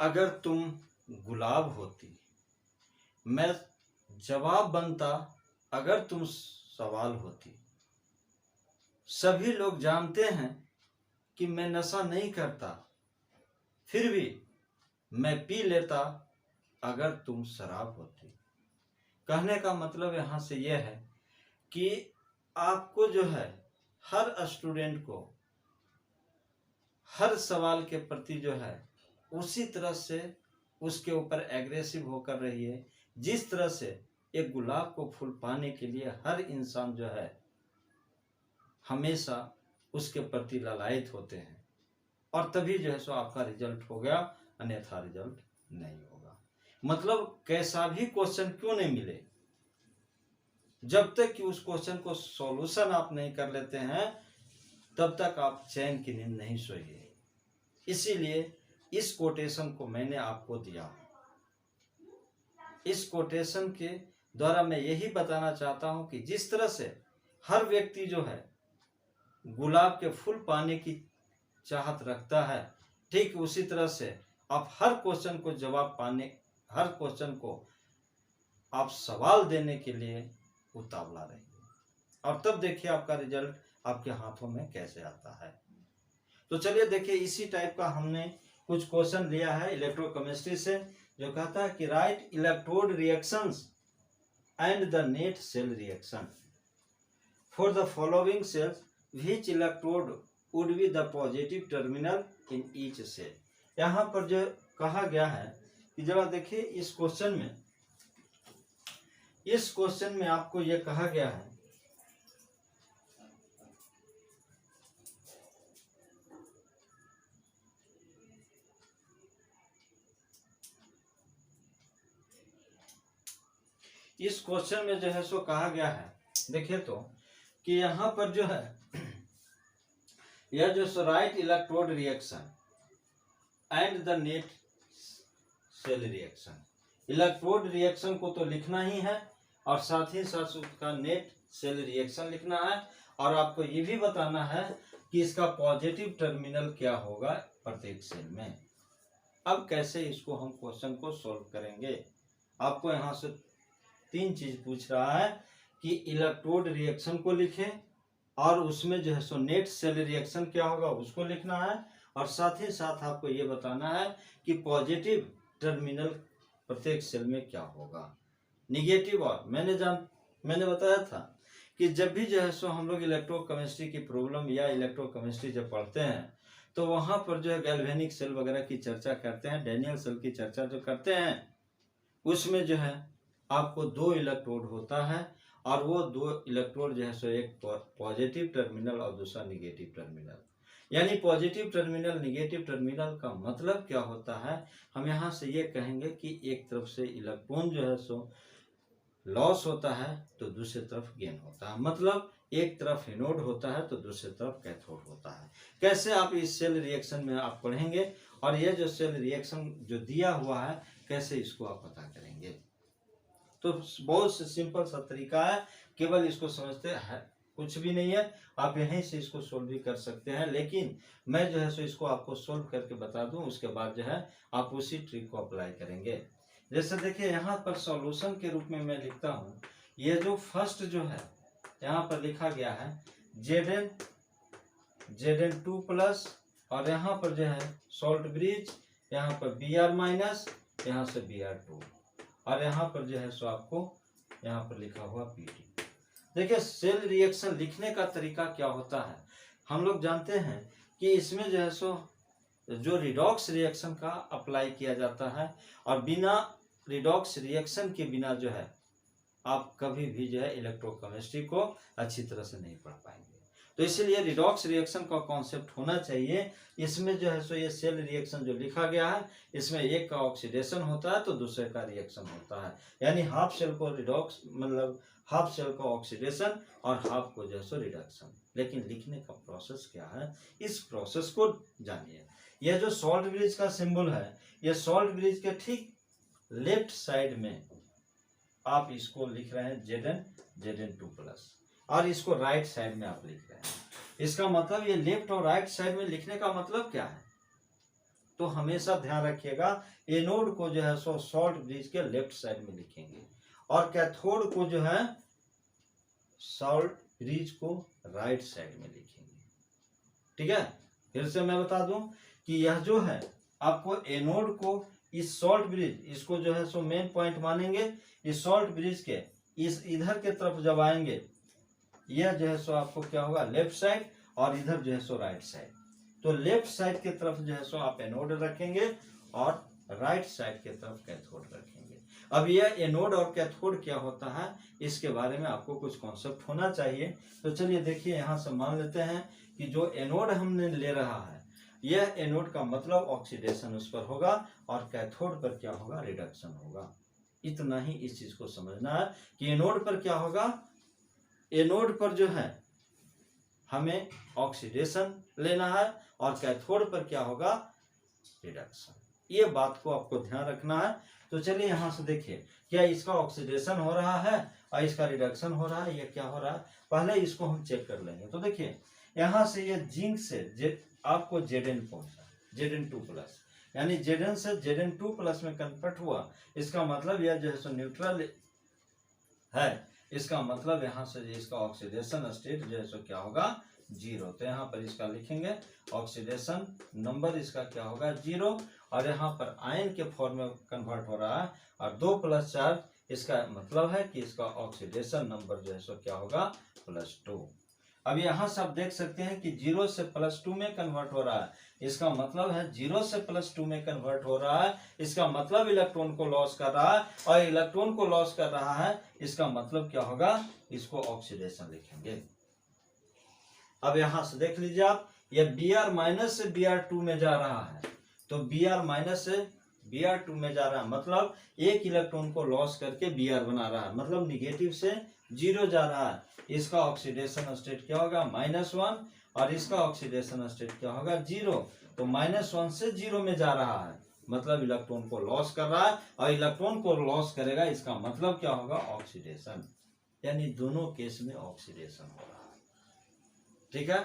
अगर तुम गुलाब होती, मैं जवाब बनता अगर तुम सवाल होती। सभी लोग जानते हैं कि मैं नशा नहीं करता, फिर भी मैं पी लेता अगर तुम शराब होती। कहने का मतलब यहाँ से यह है कि आपको जो है हर स्टूडेंट को हर सवाल के प्रति जो है उसी तरह से उसके ऊपर एग्रेसिव होकर रहिए, जिस तरह से एक गुलाब को फूल पाने के लिए हर इंसान जो है हमेशा उसके प्रति ललायत होते हैं, और तभी जो है सो आपका रिजल्ट हो गया, अन्यथा रिजल्ट नहीं होगा। मतलब कैसा भी क्वेश्चन क्यों नहीं मिले, जब तक कि उस क्वेश्चन को सॉल्यूशन आप नहीं कर लेते हैं तब तक आप चैन की नींद नहीं सोइए। इसीलिए इस कोटेशन को मैंने आपको दिया। इस कोटेशन के द्वारा मैं यही बताना चाहता हूं कि जिस तरह से हर व्यक्ति जो है गुलाब के फूल पाने की चाहत रखता है, ठीक उसी तरह से आप हर क्वेश्चन को जवाब पाने, हर क्वेश्चन को आप सवाल देने के लिए उतावला रहिए, और तब देखिए आपका रिजल्ट आपके हाथों में कैसे आता है। तो चलिए देखिए, इसी टाइप का हमने कुछ क्वेश्चन लिया है इलेक्ट्रोकेमिस्ट्री से, जो कहता है कि right electrode reactions and the net cell reaction for the following cells, which electrode would be the positive terminal in each cell. यहाँ पर जो कहा गया है कि जरा देखिए इस क्वेश्चन में आपको यह कहा गया है इस क्वेश्चन में जो है सो कहा गया है, देखिए तो कि यहाँ पर जो है यह जो so right electrode reaction and the net cell reaction, electrode reaction को तो लिखना ही है और साथ ही साथ उसका नेट सेल रिएक्शन लिखना है, और आपको ये भी बताना है कि इसका पॉजिटिव टर्मिनल क्या होगा प्रत्येक सेल में। अब कैसे इसको हम क्वेश्चन को सॉल्व करेंगे, आपको यहाँ से तीन चीज पूछ रहा है कि इलेक्ट्रोड रिएक्शन को लिखें, और उसमें जो है सो नेट सेल रिएक्शन क्या होगा उसको लिखना है, और साथ ही साथ आपको ये बताना है कि पॉजिटिव टर्मिनल प्रत्येक सेल में क्या होगा, निगेटिव। और मैंने बताया था कि जब भी जो है सो हम लोग इलेक्ट्रोकेमिस्ट्री की प्रॉब्लम या इलेक्ट्रोकेमिस्ट्री जब पढ़ते हैं तो वहां पर जो है गैल्वेनिक सेल वगैरह की चर्चा करते हैं, डैनियल सेल की चर्चा जो करते हैं, उसमें जो है आपको दो इलेक्ट्रोड होता है, और वो दो इलेक्ट्रोड जो है सो एक पॉजिटिव टर्मिनल और दूसरा निगेटिव टर्मिनल। यानी पॉजिटिव टर्मिनल निगेटिव टर्मिनल का मतलब क्या होता है, हम यहाँ से ये कहेंगे कि एक तरफ से इलेक्ट्रॉन जो है सो लॉस होता है तो दूसरी तरफ गेन होता है, मतलब एक तरफ एनोड होता है तो दूसरी तरफ कैथोड होता है। कैसे आप इस सेल रिएक्शन में आप पढ़ेंगे, और ये जो सेल रिएक्शन जो दिया हुआ है कैसे इसको आप पता करेंगे। तो बहुत सिंपल सा तरीका है, केवल इसको समझते हैं, कुछ भी नहीं है, आप यहीं से इसको सोल्व भी कर सकते हैं, लेकिन मैं जो है सो इसको आपको सोल्व करके बता दूं, उसके बाद जो है आप उसी ट्रिक को अप्लाई करेंगे। जैसे देखिए यहाँ पर सॉल्यूशन के रूप में मैं लिखता हूँ, ये जो फर्स्ट जो है यहाँ पर लिखा गया है Zn2 प्लस, और यहाँ पर जो है सॉल्ट ब्रिज, यहाँ पर Br माइनस, यहाँ से Br2, और यहाँ पर जो है सो आपको यहाँ पर लिखा हुआ Pt। देखिए सेल रिएक्शन लिखने का तरीका क्या होता है, हम लोग जानते हैं कि इसमें जो है सो जो रिडॉक्स रिएक्शन का अप्लाई किया जाता है, और बिना रिडॉक्स रिएक्शन के बिना जो है आप कभी भी जो है इलेक्ट्रोकेमिस्ट्री को अच्छी तरह से नहीं पढ़ पाएंगे। तो इसलिए रिडॉक्स रिएक्शन का कॉन्सेप्ट होना चाहिए। इसमें जो है सो ये सेल रिएक्शन जो लिखा गया है, इसमें एक का ऑक्सीडेशन होता है तो दूसरे का रिएक्शन होता है, यानी हाफ सेल को रिडॉक्स मतलब हाफ सेल का ऑक्सीडेशन और हाफ को जो है सो रिडक्शन। लेकिन लिखने का प्रोसेस क्या है, इस प्रोसेस को जानिए। यह जो सॉल्ट ब्रिज का सिंबल है, यह सॉल्ट ब्रिज के ठीक लेफ्ट साइड में आप इसको लिख रहे हैं Zn2 प्लस, और इसको राइट साइड में आप लिख रहे हैं। इसका मतलब ये लेफ्ट और राइट साइड में लिखने का मतलब क्या है, तो हमेशा ध्यान रखिएगा एनोड को जो है सो सॉल्ट ब्रिज के लेफ्ट साइड में लिखेंगे और कैथोड को जो है सॉल्ट ब्रिज को राइट साइड में लिखेंगे। ठीक है, फिर से मैं बता दूं कि यह जो है आपको एनोड को इस सॉल्ट ब्रिज, इसको जो है सो मेन पॉइंट मानेंगे, इस सॉल्ट ब्रिज के इस इधर के तरफ जब आएंगे यह जो है सो आपको क्या होगा लेफ्ट साइड और इधर जो है सो राइट साइड। तो लेफ्ट साइड की तरफ जो है सो आप एनोड रखेंगे और राइट साइड की तरफ कैथोड रखेंगे। अब यह एनोड और कैथोड क्या होता है इसके बारे में आपको कुछ कॉन्सेप्ट होना चाहिए। तो चलिए देखिए, यहाँ से मान लेते हैं कि जो एनोड हमने ले रहा है यह एनोड का मतलब ऑक्सीडेशन उस पर होगा और कैथोड पर क्या होगा रिडक्शन होगा। इतना ही इस चीज को समझना है कि एनोड पर क्या होगा, एनोड पर जो है हमें ऑक्सीडेशन लेना है और कैथोड पर क्या होगा रिडक्शन। ये बात को आपको ध्यान रखना है। तो चलिए यहाँ से देखिए, क्या इसका ऑक्सीडेशन हो रहा है और इसका रिडक्शन हो रहा है, ये क्या हो रहा है पहले इसको हम चेक कर लेंगे। तो देखिए यहाँ से ये जिंक से आपको Zn पहुंचा, Zn2 प्लस, यानी Zn से Zn2 प्लस में कन्वर्ट हुआ। इसका मतलब यह जो है सो न्यूट्रल है, इसका मतलब यहाँ से इसका ऑक्सीडेशन स्टेट जो है सो क्या होगा 0। तो यहाँ पर इसका लिखेंगे ऑक्सीडेशन नंबर इसका क्या होगा 0 और यहाँ पर आयन के फॉर्म में कन्वर्ट हो रहा है और 2 + चार्ज, इसका मतलब है कि इसका ऑक्सीडेशन नंबर जो है सो क्या होगा +2। अब यहाँ से आप देख सकते हैं कि 0 से +2 में कन्वर्ट हो रहा है, इसका मतलब है 0 से +2 में कन्वर्ट हो रहा है, इसका मतलब इलेक्ट्रॉन को लॉस कर रहा है और इलेक्ट्रॉन को लॉस कर रहा है, इसका मतलब क्या होगा इसको ऑक्सीडेशन लिखेंगे। अब यहाँ से देख लीजिए आप, ये Br- से Br2 में जा रहा है, तो Br- से Br2 में जा रहा है मतलब एक इलेक्ट्रॉन को लॉस करके Br बना रहा है, मतलब निगेटिव से 0 जा रहा है। इसका ऑक्सीडेशन स्टेट क्या होगा -1 और इसका ऑक्सीडेशन स्टेट क्या होगा 0। तो -1 से 0 में जा रहा है मतलब इलेक्ट्रॉन को लॉस कर रहा है और इलेक्ट्रॉन को लॉस करेगा, इसका मतलब क्या होगा ऑक्सीडेशन, यानी दोनों केस में ऑक्सीडेशन हो रहा है। ठीक है,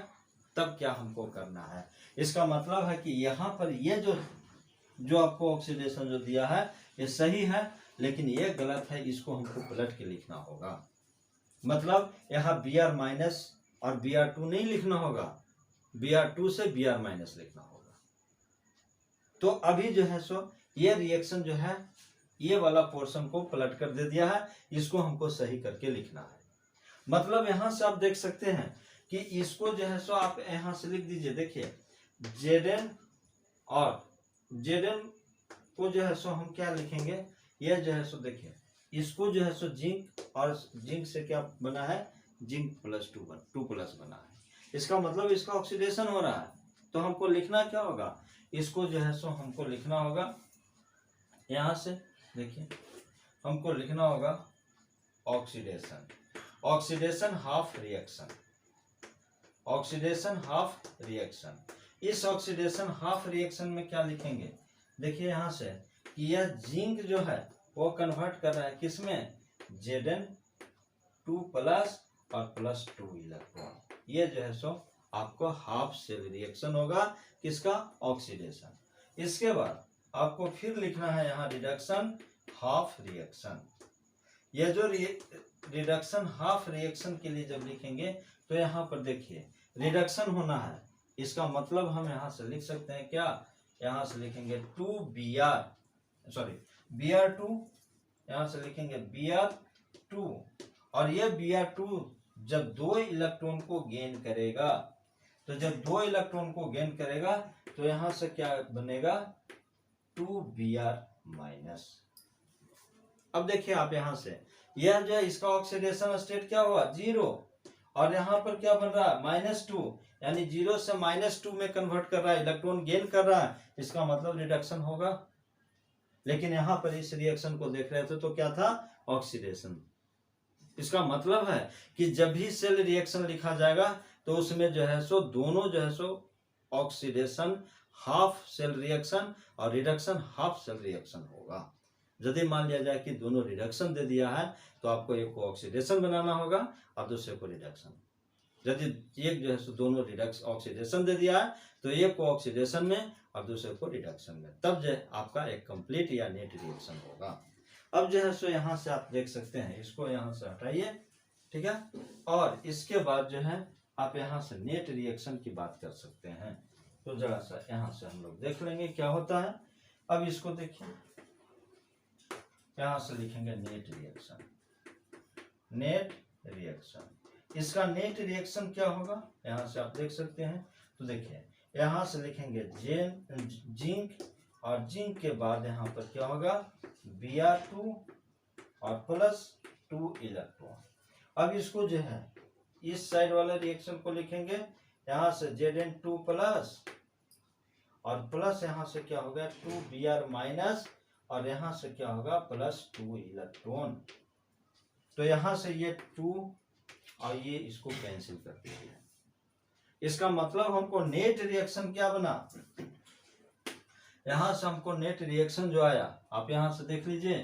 तब क्या हमको करना है, इसका मतलब है कि यहाँ पर ये जो आपको ऑक्सीडेशन जो दिया है ये सही है, लेकिन ये गलत है, इसको हमको पलट के लिखना होगा। मतलब यहाँ Br- और Br2 नहीं लिखना होगा, Br2 से Br- लिखना होगा। तो अभी जो है सो ये रिएक्शन जो है ये वाला पोर्शन को पलट कर दे दिया है, इसको हमको सही करके लिखना है। मतलब यहाँ से आप देख सकते हैं कि इसको जो है सो आप यहाँ से लिख दीजिए। देखिए Zn और Zn को जो है सो हम क्या लिखेंगे, यह जो है सो देखिए इसको जो है सो जिंक और जिंक से क्या बना है जिंक +2 प्लस बना है, इसका मतलब इसका ऑक्सीडेशन हो रहा है। तो हमको लिखना क्या होगा, इसको जो है सो हमको लिखना होगा, यहाँ से देखिए हमको लिखना होगा oxidation, oxidation half reaction, oxidation half reaction. इस ऑक्सीडेशन हाफ रिएक्शन में क्या लिखेंगे, देखिए यहाँ से कि यह जिंक जो है वो कन्वर्ट कर रहा है किसमें Zn2 प्लस और +2 इलेक्ट्रॉन, ये जो है सो आपको हाफ सेल रिएक्शन होगा किसका ऑक्सीडेशन। इसके बाद आपको फिर लिखना है यहाँ रिडक्शन हाफ रिएक्शन। ये जो रिडक्शन हाफ रिएक्शन के लिए जब लिखेंगे तो यहाँ पर देखिए रिडक्शन होना है, इसका मतलब हम यहाँ से लिख सकते हैं क्या, यहाँ से लिखेंगे Br2, यहाँ से लिखेंगे Br2 और ये Br2 जब 2 इलेक्ट्रॉन को गेन करेगा, तो जब 2 इलेक्ट्रॉन को गेन करेगा तो यहाँ से क्या बनेगा 2Br-। अब देखिए आप यहाँ से यह जो है इसका ऑक्सीडेशन स्टेट क्या हुआ 0 और यहाँ पर क्या बन रहा है -2, यानी 0 से -2 में कन्वर्ट कर रहा है, इलेक्ट्रॉन गेन कर रहा है, इसका मतलब रिडक्शन होगा। लेकिन यहाँ पर इस रिएक्शन को देख रहे थे तो क्या था ऑक्सीडेशन। इसका मतलब है कि जब भी सेल रिएक्शन लिखा जाएगा तो उसमें जो है सो दोनों जो है सो ऑक्सीडेशन हाफ सेल रिएक्शन और रिडक्शन हाफ सेल रिएक्शन होगा। यदि मान लिया जाए कि दोनों रिडक्शन दे दिया है तो आपको एक को ऑक्सीडेशन बनाना होगा और दूसरे को रिडक्शन। यदि एक जो है सो दोनों ऑक्सीडेशन दे दिया है तो एक को ऑक्सीडेशन में और दूसरे को रिडक्शन में, तब जो आपका एक कंप्लीट या नेट रिएक्शन होगा। अब जो है सो यहाँ से आप देख सकते हैं, इसको यहाँ से हटाइए, ठीक है, और इसके बाद जो है आप यहाँ से नेट रिएक्शन की बात कर सकते हैं। तो जरा सा यहाँ से हम लोग देख लेंगे क्या होता है। अब इसको देखिए, यहाँ से लिखेंगे नेट रिएक्शन, नेट रिएक्शन। इसका नेट रिएक्शन क्या होगा, यहाँ से आप देख सकते हैं। तो देखिए यहाँ से लिखेंगे जिंक, और जिंक के बाद यहाँ पर क्या होगा Br2 और +2 इलेक्ट्रॉन। अब इसको जो है इस साइड वाले रिएक्शन को लिखेंगे, यहाँ से Zn2 प्लस और प्लस यहाँ से क्या होगा 2Br माइनस, और यहाँ से क्या होगा +2 इलेक्ट्रॉन। तो यहाँ से ये 2 और ये इसको कैंसिल कर दीजिए। इसका मतलब हमको नेट रिएक्शन क्या बना, यहाँ से हमको नेट रिएक्शन जो आया, आप यहाँ से देख लीजिए,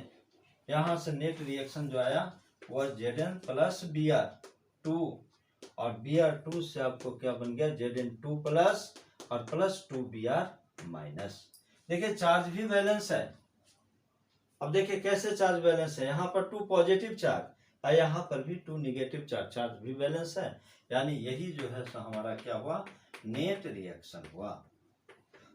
यहाँ से नेट रिएक्शन जो आया वह Zn प्लस Br2, और Br2 से आपको क्या बन गया Zn2 प्लस और +2 Br माइनस। देखिए चार्ज भी बैलेंस है। अब देखिए कैसे चार्ज बैलेंस है, यहाँ पर 2 पॉजिटिव चार्ज और यहाँ पर भी 2 निगेटिव चार्ज, चार्ज भी बैलेंस है। यानी यही जो है सो हमारा क्या हुआ, नेट रिएक्शन हुआ।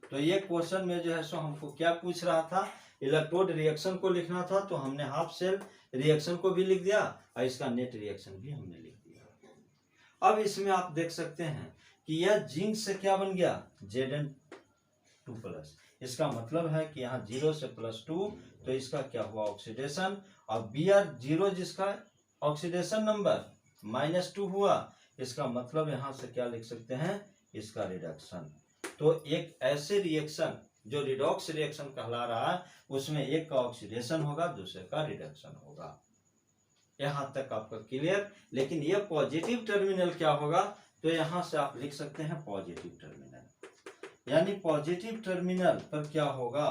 तो ये क्वेश्चन में जो है सो हमको क्या पूछ रहा था, इलेक्ट्रोड रिएक्शन को लिखना था, तो हमने हाफ सेल रिएक्शन को भी लिख दिया और इसका नेट रिएक्शन भी हमने लिख दिया। अब इसमें आप देख सकते हैं कि यह जिंक से क्या बन गया Zn2 प्लस, इसका मतलब है कि यहाँ 0 से +2, तो इसका क्या हुआ ऑक्सीडेशन, और Br0 जिसका ऑक्सीडेशन नंबर -2 हुआ, इसका मतलब यहाँ से क्या लिख सकते हैं, इसका रिडक्शन। तो एक ऐसे रिएक्शन जो रिडॉक्स रिएक्शन कहला रहा है, उसमें एक का ऑक्सीडेशन होगा, दूसरे का रिडक्शन होगा। यहाँ तक आपका क्लियर। लेकिन ये पॉजिटिव टर्मिनल क्या होगा, तो यहाँ से आप लिख सकते हैं पॉजिटिव टर्मिनल। यानी पॉजिटिव टर्मिनल पर क्या होगा,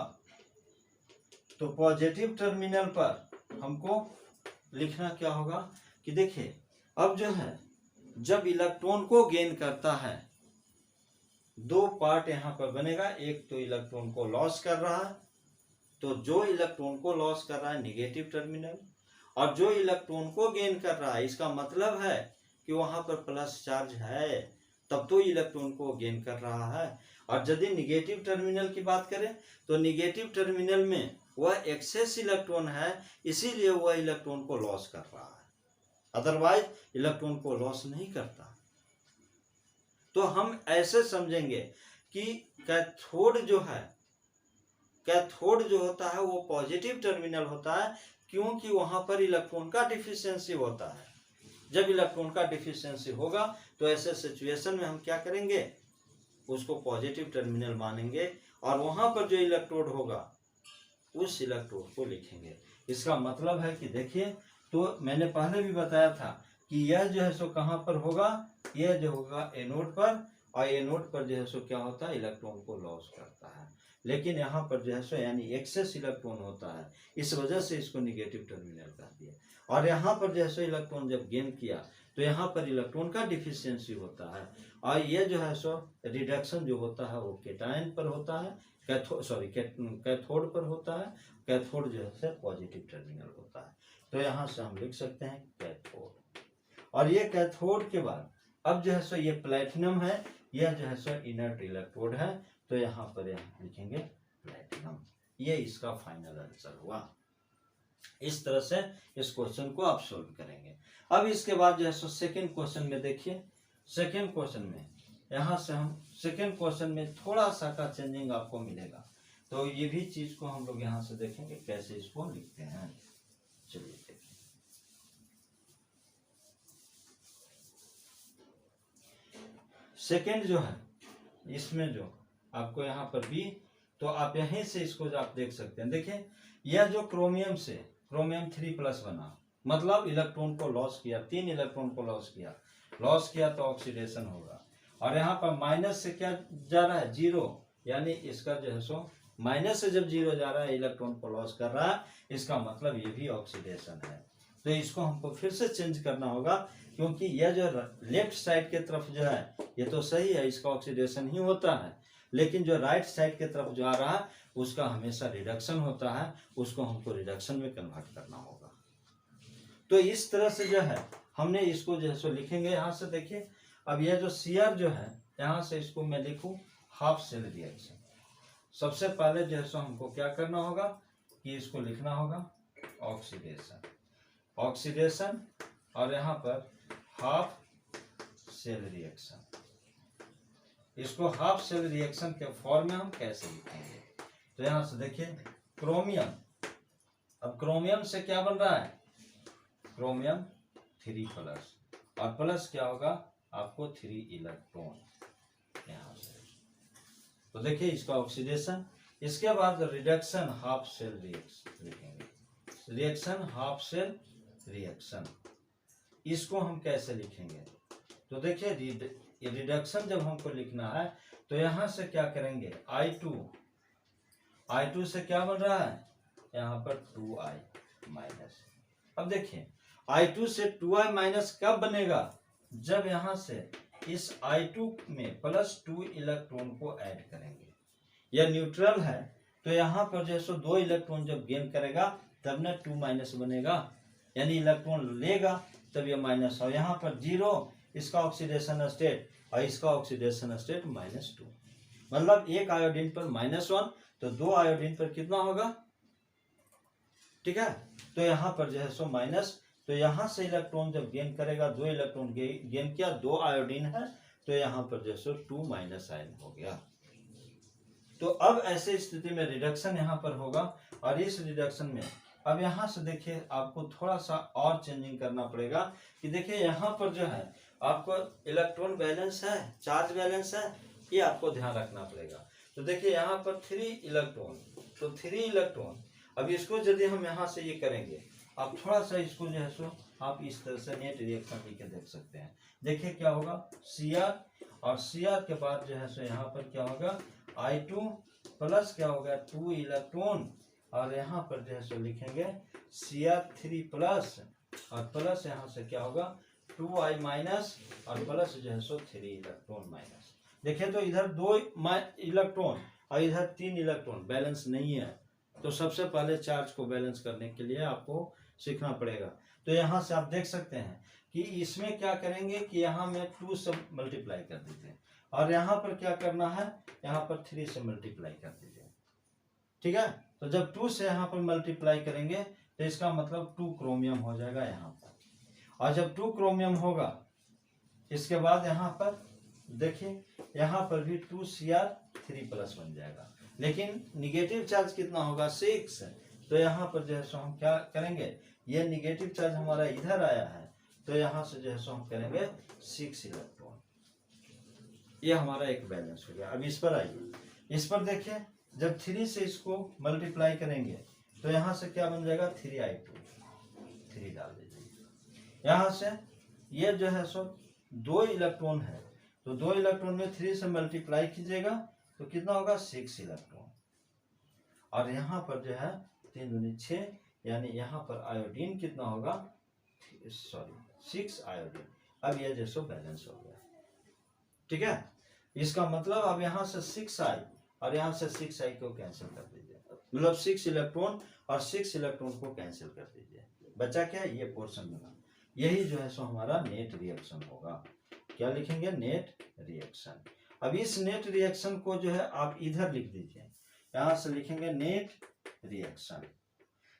तो पॉजिटिव टर्मिनल पर हमको लिखना क्या होगा कि देखिए अब जो है जब इलेक्ट्रॉन को गेन करता है, 2 पार्ट यहाँ पर बनेगा। एक तो इलेक्ट्रॉन को लॉस कर रहा है, तो जो इलेक्ट्रॉन को लॉस कर रहा है निगेटिव टर्मिनल, और जो इलेक्ट्रॉन को गेन कर रहा है, इसका मतलब है कि वहां पर प्लस चार्ज है, तब तो इलेक्ट्रॉन को गेन कर रहा है। और यदि निगेटिव टर्मिनल की बात करें, तो निगेटिव टर्मिनल में वह एक्सेस इलेक्ट्रॉन है, इसीलिए वह इलेक्ट्रॉन को लॉस कर रहा है, अदरवाइज इलेक्ट्रॉन को लॉस नहीं करता। तो हम ऐसे समझेंगे कि कैथोड जो है, कैथोड जो होता है वो पॉजिटिव टर्मिनल होता है, क्योंकि वहां पर इलेक्ट्रॉन का डिफिशियंसी होता है। जब इलेक्ट्रॉन का डिफिशियंसी होगा तो ऐसे सिचुएशन में हम क्या करेंगे, उसको पॉजिटिव टर्मिनल मानेंगे, और वहां पर जो इलेक्ट्रोड होगा उस इलेक्ट्रोड को लिखेंगे। इसका मतलब है कि देखिए, तो मैंने पहले भी बताया था कि यह जो है सो कहाँ पर होगा, यह जो होगा एनोड पर, और एनोड पर जो है सो क्या होता है, इलेक्ट्रॉन को लॉस करता है। लेकिन यहाँ पर जो है सो यानी एक्सेस इलेक्ट्रॉन होता है, इस वजह से इसको निगेटिव टर्मिनल कह दिया। और यहाँ पर जो है सो इलेक्ट्रॉन जब गेन किया तो यहाँ पर इलेक्ट्रॉन का डिफिशियंसी होता है, और ये जो है सो रिडक्शन जो होता है वो केटायन पर होता है, कैथोड पर होता है। कैथोड जो है पॉजिटिव टर्मिनल होता है, तो यहाँ से हम लिख सकते हैं कैथोड। और ये कैथोड के बाद अब जो है सो ये प्लेटिनम है, यह जो है सो इनर्ट इलेक्ट्रोड है, तो यहाँ पर लिखेंगे प्लेटिनम। ये इसका फाइनल आंसर हुआ। इस तरह से इस क्वेश्चन को आप सोल्व करेंगे। अब इसके बाद जो है सो सेकेंड क्वेश्चन में देखिए, सेकेंड क्वेश्चन में यहाँ से हम सेकेंड क्वेश्चन में थोड़ा सा का चेंजिंग आपको मिलेगा, तो ये भी चीज को हम लोग यहाँ से देखेंगे कैसे इसको लिखते हैं। चलिए देखिए, सेकेंड जो है इसमें जो आपको यहाँ पर भी, तो आप यहीं से इसको जो आप देख सकते हैं, देखिए यह जो क्रोमियम से क्रोमियम 3+ बना, मतलब इलेक्ट्रॉन को लॉस किया, 3 इलेक्ट्रॉन को लॉस किया तो ऑक्सीडेशन होगा। और यहाँ पर माइनस से क्या जा रहा है, 0, यानी इसका जो है सो माइनस से जब 0 जा रहा है, इलेक्ट्रॉन को लॉस कर रहा है, इसका मतलब ये भी ऑक्सीडेशन है। तो इसको हमको फिर से चेंज करना होगा, क्योंकि यह जो लेफ्ट साइड के तरफ जो है ये तो सही है, इसका ऑक्सीडेशन ही होता है। लेकिन जो राइट साइड की तरफ जो आ रहा है उसका हमेशा रिडक्शन होता है, उसको हमको रिडक्शन में कन्वर्ट करना होगा। तो इस तरह से जो है हमने इसको जो है सो लिखेंगे। यहाँ से देखिए, अब यह जो Cr जो है, यहाँ से इसको मैं लिखूं हाफ सेल रिएक्शन। सबसे पहले जो है सो हमको क्या करना होगा कि इसको लिखना होगा ऑक्सीडेशन, ऑक्सीडेशन, और यहाँ पर हाफ सेल रिएक्शन। इसको हाफ सेल रिएक्शन के फॉर्म में हम कैसे लिखेंगे? तो यहाँ से देखिए क्रोमियम, अब क्रोमियम से क्या बन रहा है? क्रोमियम 3+, और प्लस क्या होगा आपको 3 इलेक्ट्रॉन यहाँ से। तो देखिए इसका ऑक्सीडेशन, इसके बाद रिडक्शन हाफ सेल रिएक्शन लिखेंगे, रिएक्शन हाफ सेल रिएक्शन। इसको हम कैसे लिखेंगे? तो देखिए रिडक्शन जब हमको लिखना है तो यहाँ से क्या करेंगे I2 से क्या बन रहा है यहाँ पर 2I माइनस। अब देखिए I2 से 2I माइनस कब बनेगा? जब यहाँ से इस I2 में +2 इलेक्ट्रॉन को ऐड करेंगे। यह न्यूट्रल है तो यहाँ पर जो है सो 2 इलेक्ट्रॉन जब गेन करेगा तब ना 2- बनेगा, यानी इलेक्ट्रॉन लेगा तब यह माइनस। और यहाँ पर 0 इसका ऑक्सीडेशन स्टेट और इसका ऑक्सीडेशन स्टेट -2, मतलब एक आयोडीन पर -1 तो 2 आयोडीन पर कितना होगा? ठीक है, तो यहाँ पर जो है सो माइनस, तो यहाँ से इलेक्ट्रॉन जब गेन करेगा 2 इलेक्ट्रॉन गेन किया, 2 आयोडीन है तो यहाँ पर जो है सो 2- आयन हो गया। तो अब ऐसे स्थिति में रिडक्शन यहाँ पर होगा, और इस रिडक्शन में अब यहाँ से देखिए आपको थोड़ा सा और चेंजिंग करना पड़ेगा कि देखिए यहाँ पर जो है आपको इलेक्ट्रॉन बैलेंस है, चार्ज बैलेंस है, ये आपको ध्यान रखना पड़ेगा। तो देखिए यहाँ पर 3 इलेक्ट्रॉन, तो 3 इलेक्ट्रॉन, अब इसको यदि हम यहाँ से ये करेंगे, आप थोड़ा सा इसको जो है सो आप इस तरह से नेट रिएक्शन लिख के देख सकते हैं। देखिए क्या होगा Cr, और Cr के बाद जो है सो यहाँ पर क्या होगा I2 प्लस क्या होगा 2 इलेक्ट्रॉन, और यहाँ पर जो है सो लिखेंगे Cr3+, और प्लस यहाँ से क्या होगा 2I माइनस, और प्लस जो है सो 3 इलेक्ट्रॉन माइनस। देखिए तो इधर 2 इलेक्ट्रॉन और इधर 3 इलेक्ट्रॉन बैलेंस नहीं है, तो सबसे पहले चार्ज को बैलेंस करने के लिए आपको सीखना पड़ेगा। तो यहाँ से आप देख सकते हैं कि इसमें क्या करेंगे कि यहाँ में 2 से मल्टीप्लाई कर दीजिए, और यहाँ पर क्या करना है यहाँ पर 3 से मल्टीप्लाई कर दीजिए। ठीक है, तो जब 2 से यहाँ पर मल्टीप्लाई करेंगे तो इसका मतलब 2 क्रोमियम हो जाएगा यहाँ पर, और जब 2 क्रोमियम होगा इसके बाद यहाँ पर देखिए यहाँ पर भी 2Cr3+ बन जाएगा, लेकिन निगेटिव चार्ज कितना होगा 6, तो यहाँ पर जो है सो हम क्या करेंगे, ये निगेटिव चार्ज हमारा इधर आया है तो यहाँ से जो है सो हम करेंगे 6 इलेक्ट्रॉन, ये हमारा एक बैलेंस हो गया। अब इस पर आइए, इस पर देखिए जब 3 से इसको मल्टीप्लाई करेंगे तो यहाँ से क्या बन जाएगा 3I2, 3 डाल दीजिए। यहाँ से ये जो है सो 2 इलेक्ट्रॉन है, तो 2 इलेक्ट्रॉन में 3 से मल्टीप्लाई कीजिएगा तो कितना होगा 6 इलेक्ट्रॉन, और यहाँ पर जो है 3 दूनी 6, यानी यहाँ पर आयोडीन कितना होगा 6 आयोडीन। अब यह जैसो बैलेंस हो गया। ठीक है, इसका मतलब अब यहाँ से 6I और यहाँ से 6I को कैंसिल कर दीजिए, मतलब 6 इलेक्ट्रॉन और 6 इलेक्ट्रॉन को कैंसिल कर दीजिए, बचा क्या ये पोर्शन बना। यही जो है सो हमारा नेट रिएक्शन होगा। क्या लिखेंगे नेट रिएक्शन। अब इस नेट रिएक्शन को जो है आप इधर लिख दीजिए, यहाँ से लिखेंगे नेट रिएक्शन।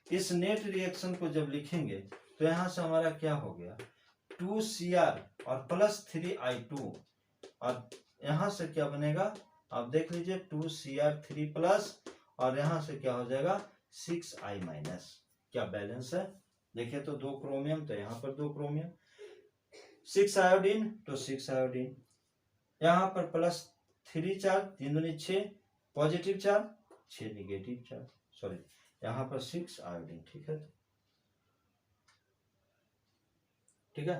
इस नेट रिएक्शन को जब लिखेंगे तो यहाँ से हमारा क्या हो गया 2Cr और +3I2, और यहाँ से क्या बनेगा आप देख लीजिए 2Cr3+, और यहाँ से क्या हो जाएगा 6I माइनस। क्या बैलेंस है देखिए, तो 2 क्रोमियम तो यहाँ पर 2 क्रोमियम, 6 आयोडीन तो 6 आयोडीन, यहाँ पर +3 चार्ज 3 दूनी 6 positive charge 6 negative charge, sorry यहाँ पर 6 आयोडीन। ठीक है, ठीक है,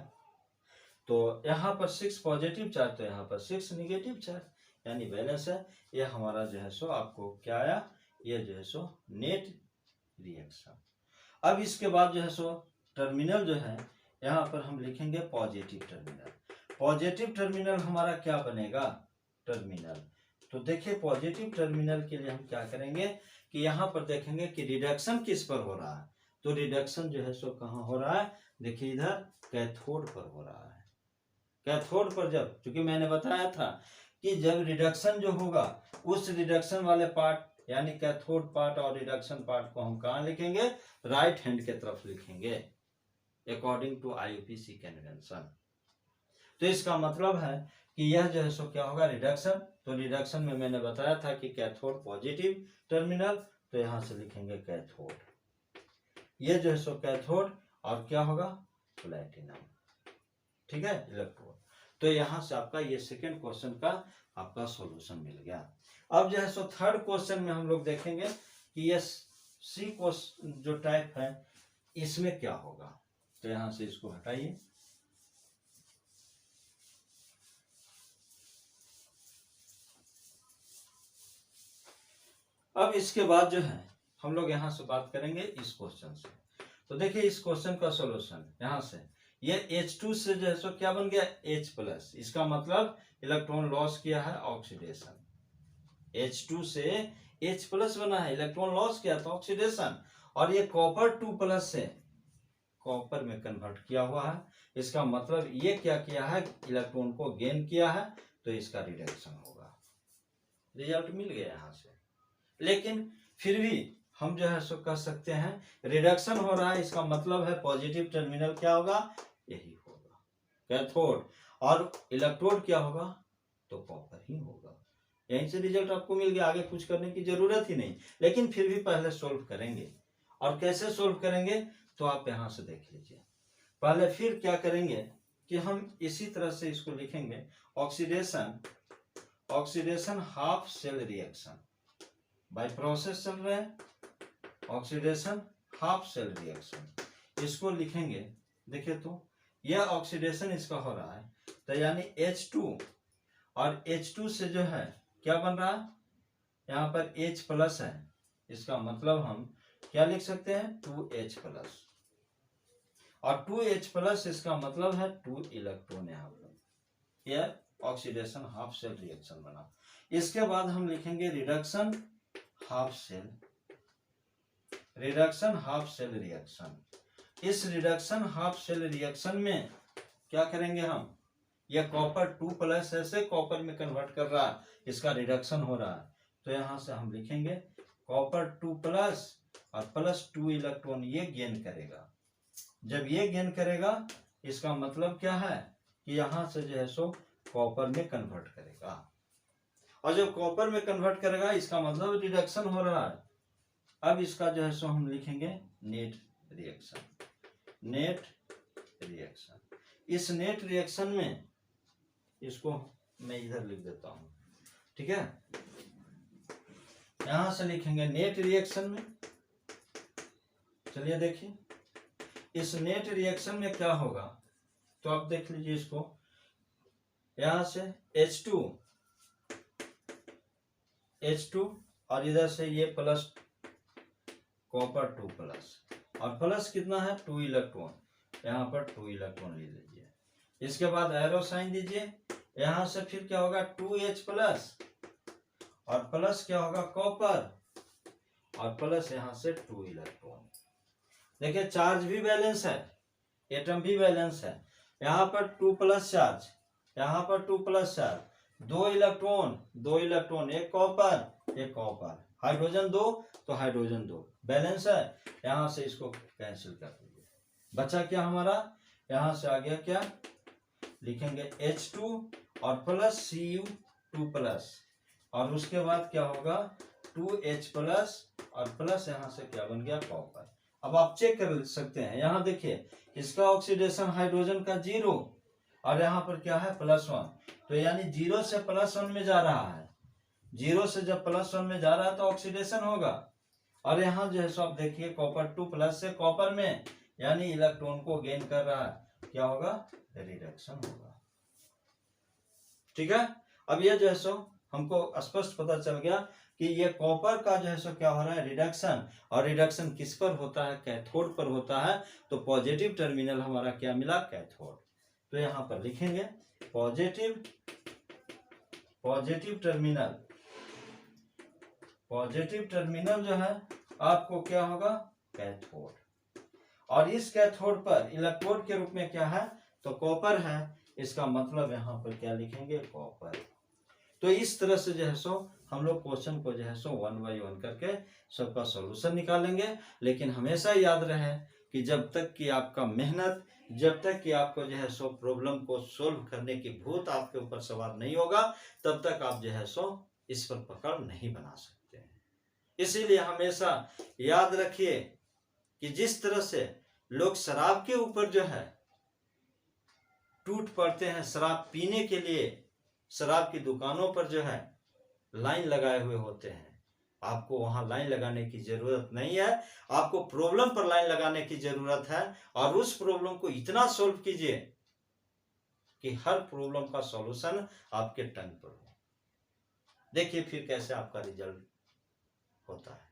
तो यहाँ पर 6 पॉजिटिव चार्ज तो यहाँ पर 6 निगेटिव चार्ज, यानी बैलेंस है। ये हमारा जो है सो आपको क्या आया, ये जो है सो नेट रिएक्शन। अब इसके बाद जो है सो टर्मिनल जो है यहाँ पर हम लिखेंगे पॉजिटिव टर्मिनल। पॉजिटिव टर्मिनल हमारा क्या बनेगा टर्मिनल, तो देखिए पॉजिटिव टर्मिनल के लिए हम क्या करेंगे कि यहाँ पर देखेंगे कि रिडक्शन किस पर हो रहा है। तो रिडक्शन जो है सो कहाँ हो रहा है, देखिए इधर कैथोड पर हो रहा है। कैथोड पर जब, क्योंकि मैंने बताया था कि जब रिडक्शन जो होगा उस रिडक्शन वाले पार्ट यानी कैथोड पार्ट और रिडक्शन पार्ट को हम कहाँ लिखेंगे, राइट हैंड के तरफ लिखेंगे अकॉर्डिंग टू IUPAC कन्वेंशन। तो इसका मतलब है कि यह जो है सो क्या होगा, रिडक्शन। तो रिडक्शन में मैंने बताया था कि कैथोड पॉजिटिव टर्मिनल, तो यहां से लिखेंगे कैथोड। ये जो है सो कैथोड और क्या होगा, प्लैटिनम, ठीक है, इलेक्ट्रोड। तो यहां से आपका ये सेकेंड क्वेश्चन का आपका सॉल्यूशन मिल गया। अब जो है सो थर्ड क्वेश्चन में हम लोग देखेंगे कि ये सी क्वेश्चन जो टाइप है इसमें क्या होगा। तो यहां से इसको हटाइए। अब इसके बाद जो है हम लोग यहाँ से बात करेंगे इस क्वेश्चन से। तो देखिए इस क्वेश्चन का सॉल्यूशन यहाँ से, ये H2 से जो है सो क्या बन गया, H+। इसका मतलब इलेक्ट्रॉन लॉस किया है, ऑक्सीडेशन। H2 से H+ बना है, इलेक्ट्रॉन लॉस किया तो ऑक्सीडेशन। और ये कॉपर 2+ से कॉपर में कन्वर्ट किया हुआ है, इसका मतलब ये क्या किया है, इलेक्ट्रॉन को गेन किया है, तो इसका रिडक्शन होगा। रिजल्ट मिल गया यहाँ से। लेकिन फिर भी हम जो है सो कह सकते हैं रिडक्शन हो रहा है, इसका मतलब है पॉजिटिव टर्मिनल क्या होगा, यही होगा कैथोड, और इलेक्ट्रोड क्या होगा, तो कॉपर ही होगा। यहीं से रिजल्ट आपको मिल गया, आगे कुछ करने की जरूरत ही नहीं। लेकिन फिर भी पहले सोल्व करेंगे, और कैसे सोल्व करेंगे तो आप यहां से देख लीजिए। पहले फिर क्या करेंगे कि हम इसी तरह से इसको लिखेंगे, oxidation half cell reaction by process चल रहा है, ऑक्सीडेशन हाफ सेल रिएक्शन, इसको लिखेंगे। देखिए तो यह ऑक्सीडेशन इसका हो रहा है, तो यानी H2, और H2 से जो है क्या बन रहा है, यहाँ पर H+ है, इसका मतलब हम क्या लिख सकते हैं, 2H+, और 2H+ इसका मतलब है 2 इलेक्ट्रॉन यहाँ पर, यह ऑक्सीडेशन हाफ सेल रिएक्शन बना। इसके बाद हम लिखेंगे रिडक्शन हाफ सेल रिएक्शन। इस रिडक्शन हाफ सेल रिएक्शन में क्या करेंगे हम, यह कॉपर 2+ ऐसे कॉपर में कन्वर्ट कर रहा है, इसका रिडक्शन हो रहा है। तो यहां से हम लिखेंगे कॉपर 2+ और +2 इलेक्ट्रॉन ये गेन करेगा। जब ये गेन करेगा इसका मतलब क्या है कि यहां से जो है सो कॉपर में कन्वर्ट करेगा, और जब कॉपर में कन्वर्ट करेगा इसका मतलब रिडक्शन हो रहा है। अब इसका जो है सो हम लिखेंगे नेट रिएक्शन। इस नेट रिएक्शन में इसको मैं इधर लिख देता हूं, ठीक है, यहां से लिखेंगे नेट रिएक्शन में। चलिए देखिए इस नेट रिएक्शन में क्या होगा, तो आप देख लीजिए इसको, यहां से H2 और इधर से ये प्लस कॉपर 2+, और प्लस कितना है, 2 इलेक्ट्रॉन, यहाँ पर 2 इलेक्ट्रॉन ले लीजिए। इसके बाद एरो साइन दीजिए, यहां से फिर क्या होगा 2H+, और प्लस क्या होगा कॉपर, और प्लस यहां से 2 इलेक्ट्रॉन। देखिए चार्ज भी बैलेंस है, एटम भी बैलेंस है, यहाँ पर 2+ चार्ज, यहाँ पर 2+ चार्ज, 2 इलेक्ट्रॉन, एक कॉपर, हाइड्रोजन 2 तो हाइड्रोजन 2 बैलेंस है। यहां से इसको कैंसिल कर दीजिए, बचा क्या हमारा, यहां से आ गया क्या, लिखेंगे H2 और प्लस Cu2+, और उसके बाद क्या होगा 2H+ और प्लस यहां से क्या बन गया कॉपर। अब आप चेक कर सकते हैं, यहां देखिए इसका ऑक्सीडेशन हाइड्रोजन का 0 और यहाँ पर क्या है +1, तो यानी 0 से +1 में जा रहा है। 0 से जब +1 में जा रहा है तो ऑक्सीडेशन होगा, और यहाँ जो है सो आप देखिए कॉपर 2+ से कॉपर में, यानी इलेक्ट्रॉन को गेन कर रहा है, क्या होगा, रिडक्शन होगा। ठीक है, अब ये जो है सो हमको स्पष्ट पता चल गया कि ये कॉपर का जो है सो क्या हो रहा है, रिडक्शन, और रिडक्शन किस पर होता है, कैथोड पर होता है। तो पॉजिटिव टर्मिनल हमारा क्या मिला, कैथोड। तो यहां पर लिखेंगे पॉजिटिव टर्मिनल पॉजिटिव टर्मिनल जो है आपको क्या होगा, कैथोड, और इस कैथोड पर इलेक्ट्रोड के रूप में क्या है, तो कॉपर है। इसका मतलब यहाँ पर क्या लिखेंगे, कॉपर। तो इस तरह से जो है सो हम लोग क्वेश्चन को जो है सो 1 बाय 1 करके सबका सॉल्यूशन निकालेंगे। लेकिन हमेशा याद रहे कि जब तक कि आपका मेहनत, जब तक कि आपको जो है सो प्रॉब्लम को सोल्व करने की भूत आपके ऊपर सवार नहीं होगा, तब तक आप जो है सो इस पर पकड़ नहीं बना सकते हैं। इसीलिए हमेशा याद रखिए कि जिस तरह से लोग शराब के ऊपर जो है टूट पड़ते हैं, शराब पीने के लिए शराब की दुकानों पर जो है लाइन लगाए हुए होते हैं, आपको वहां लाइन लगाने की जरूरत नहीं है। आपको प्रॉब्लम पर लाइन लगाने की जरूरत है, और उस प्रॉब्लम को इतना सॉल्व कीजिए कि हर प्रॉब्लम का सॉल्यूशन आपके टंग पर हो। देखिए फिर कैसे आपका रिजल्ट होता है।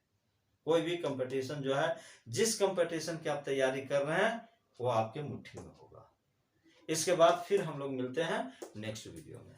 कोई भी कंपटीशन जो है, जिस कंपटीशन की आप तैयारी कर रहे हैं, वो आपके मुट्ठी में होगा। इसके बाद फिर हम लोग मिलते हैं नेक्स्ट वीडियो में।